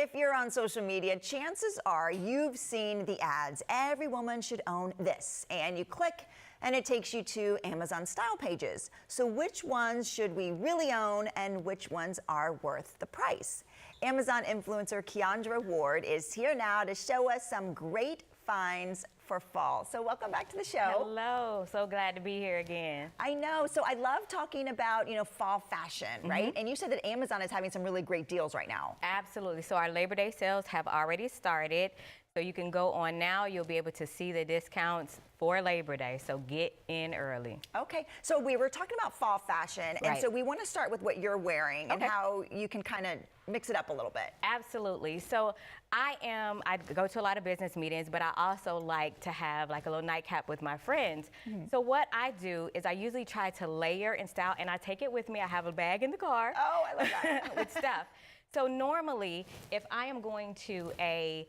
If you're on social media, chances are you've seen the ads. Every woman should own this. And you click and it takes you to Amazon style pages. So which ones should we really own and which ones are worth the price? Amazon influencer Keandra Ward is here now to show us some great finds for fall. So welcome back to the show. Hello, so glad to be here again. I know, so I love talking about, fall fashion, right? And you said that Amazon is having some really great deals right now. Absolutely, so our Labor Day sales have already started. So you can go on now, you'll be able to see the discounts for Labor Day, so get in early. Okay, so we were talking about fall fashion, and so we want to start with what you're wearing and how you can kind of mix it up a little bit. Absolutely, so I go to a lot of business meetings, but I also like to have like a little nightcap with my friends. So what I do is I usually try to layer and style, and I take it with me. I have a bag in the car. Oh, I love that. with stuff. So normally, if I am going to a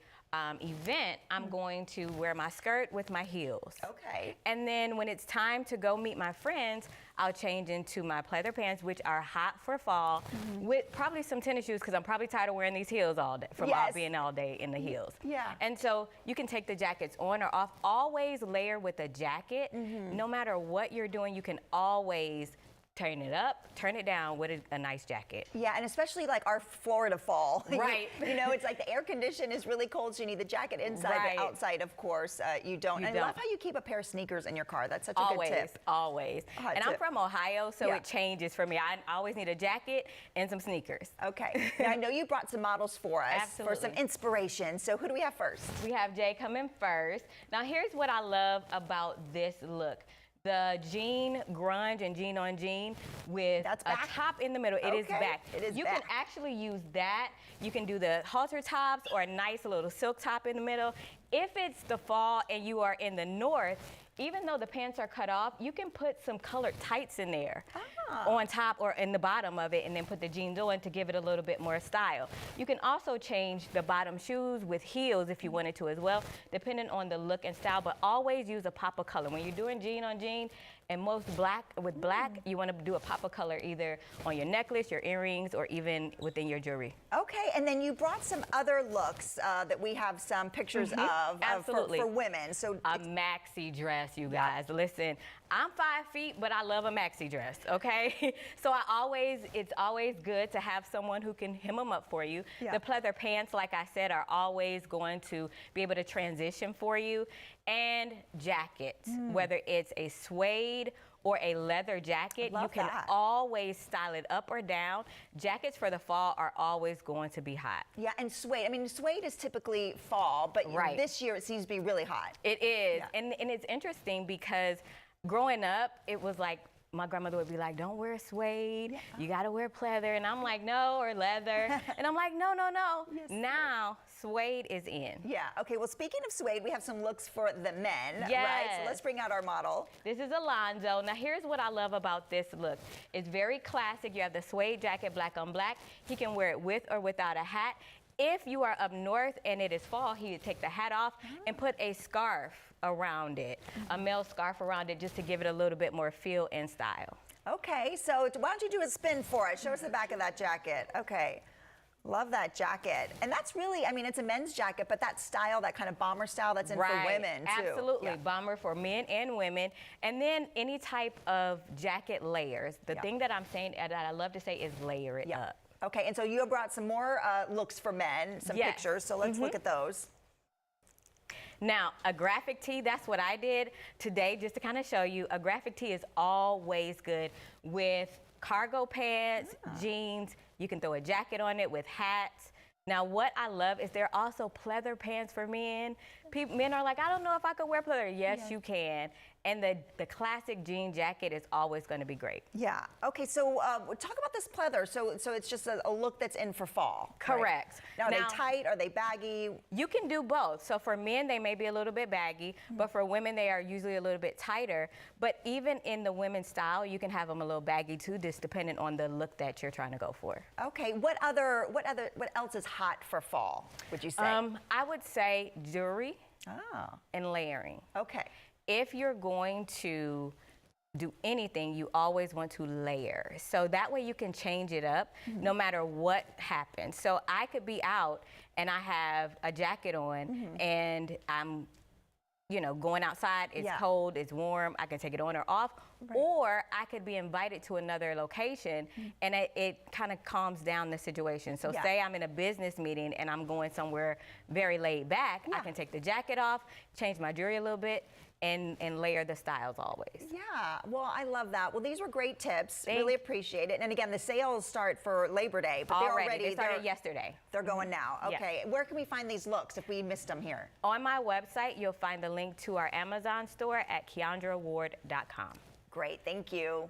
event, I'm going to wear my skirt with my heels. Okay. And then when it's time to go meet my friends, I'll change into my pleather pants, which are hot for fall, with probably some tennis shoes, because I'm probably tired of wearing these heels all day, from being all day in the heels. Yeah. And so you can take the jackets on or off. Always layer with a jacket. No matter what you're doing, you can always turn it up, turn it down with a nice jacket. Yeah, and especially like our Florida fall. Right. It's like the air condition is really cold, so you need the jacket inside, but outside, of course, you don't. I love how you keep a pair of sneakers in your car. That's such a good tip. Always. And I'm from Ohio, so it changes for me. I always need a jacket and some sneakers. Okay. Now, I know you brought some models for us for some inspiration. So who do we have first? We have Jay coming first. Now, here's what I love about this look. The jean grunge and jean on jean with a top in the middle. It is back. It is You back. can actually use that. You can do the halter tops or a nice little silk top in the middle. If it's the fall and you are in the north, even though the pants are cut off, you can put some colored tights in there on top or in the bottom of it, and then put the jeans on to give it a little bit more style. You can also change the bottom shoes with heels if you wanted to as well, depending on the look and style, but always use a pop of color. When you're doing jean on jean, and most black, you want to do a pop of color either on your necklace, your earrings, or even within your jewelry. Okay, and then you brought some other looks that we have some pictures of for women. So a maxi dress, you guys. Listen, I'm 5 feet, but I love a maxi dress, okay? So it's always good to have someone who can hem them up for you. The pleather pants, like I said, are always going to be able to transition for you. And jackets, whether it's a suede or a leather jacket, you can always style it up or down. Jackets for the fall are always going to be hot. Yeah, and suede. I mean, suede is typically fall, but this year it seems to be really hot. It is, and it's interesting because growing up, it was like, my grandmother would be like, don't wear suede, you gotta wear pleather. And I'm like, no, or leather. And I'm like, no. Now, suede is in. Yeah, okay, well, speaking of suede, we have some looks for the men, right? So let's bring out our model. This is Alonzo. Now, here's what I love about this look. It's very classic. You have the suede jacket, black on black. He can wear it with or without a hat. If you are up north and it is fall, he would take the hat off and put a scarf around it, a male scarf around it, just to give it a little bit more feel and style. Okay, so why don't you do a spin for us? Show us the back of that jacket. Okay, love that jacket. And that's really, I mean, it's a men's jacket, but that style, that kind of bomber style that's in for women too. Absolutely, bomber for men and women. And then any type of jacket layers. The thing that I'm saying, that I love to say, is layer it up. Okay, and so you brought some more looks for men, some pictures, so let's look at those. Now, a graphic tee, that's what I did today, just to kind of show you. A graphic tee is always good with cargo pants, jeans. You can throw a jacket on it with hats. Now, what I love is there are also pleather pants for men. Men are like, I don't know if I could wear pleather. Yes, you can. And the classic jean jacket is always going to be great. Yeah. Okay, so talk about this pleather. So it's just a look that's in for fall. Correct. Right? Now, are they tight? Are they baggy? You can do both. So for men, they may be a little bit baggy, but for women, they are usually a little bit tighter. But even in the women's style, you can have them a little baggy too, just depending on the look that you're trying to go for. Okay. What else is hot for fall, would you say? I would say jewelry and layering. Okay. If you're going to do anything, you always want to layer. So that way you can change it up no matter what happens. So I could be out and I have a jacket on and I'm, you know, going outside, it's cold, it's warm, I can take it on or off. Or I could be invited to another location and it kind of calms down the situation. So say I'm in a business meeting and I'm going somewhere very laid back, I can take the jacket off, change my jewelry a little bit, and layer the styles always. Yeah, well, I love that. Well, these were great tips. Really appreciate it. And again, the sales start for Labor Day, but They started yesterday. They're going now. Okay, where can we find these looks if we missed them here? On my website, you'll find the link to our Amazon store at KeandraWard.com. Great, thank you.